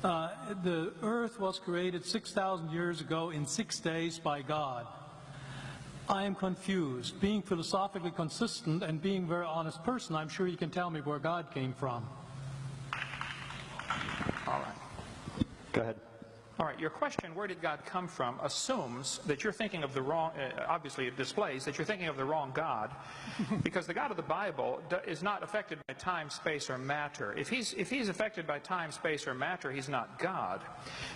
The earth was created 6,000 years ago in 6 days by God. I am confused. Being philosophically consistent and being a very honest person, I'm sure you can tell me where God came from. All right. Go ahead. All right, your question, where did God come from, assumes that you're thinking of the wrong, obviously it displays that you're thinking of the wrong God, because the God of the Bible is not affected by time, space, or matter. If he's affected by time, space, or matter, he's not God.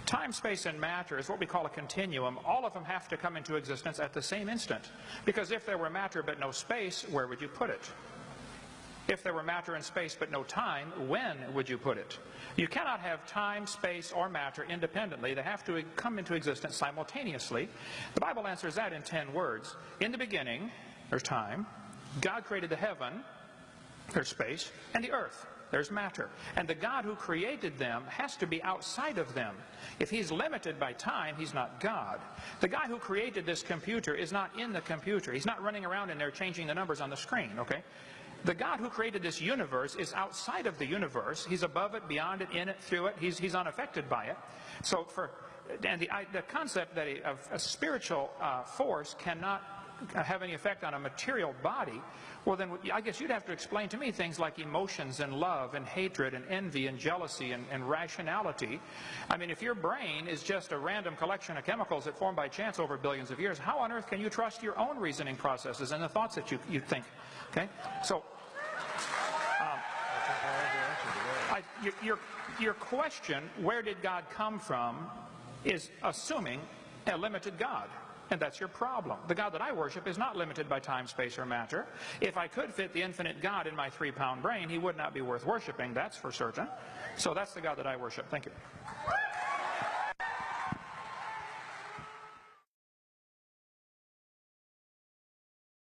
Time, space, and matter is what we call a continuum. All of them have to come into existence at the same instant, because if there were matter but no space, where would you put it? If there were matter and space but no time, when would you put it? You cannot have time, space, or matter independently. They have to come into existence simultaneously. The Bible answers that in 10 words. In the beginning, there's time. God created the heaven, there's space, and the earth, there's matter. And the God who created them has to be outside of them. If he's limited by time, he's not God. The guy who created this computer is not in the computer. He's not running around in there changing the numbers on the screen, okay? The God who created this universe is outside of the universe. He's above it, beyond it, in it, through it. He's unaffected by it. So the concept that a spiritual force cannot have any effect on a material body, well then I guess you'd have to explain to me things like emotions and love and hatred and envy and jealousy and rationality. I mean, if your brain is just a random collection of chemicals that form by chance over billions of years, how on earth can you trust your own reasoning processes and the thoughts that you think? Okay, so your question, where did God come from, is assuming a limited God. And that's your problem. The God that I worship is not limited by time, space, or matter. If I could fit the infinite God in my 3-pound brain, he would not be worth worshiping, that's for certain. So that's the God that I worship. Thank you.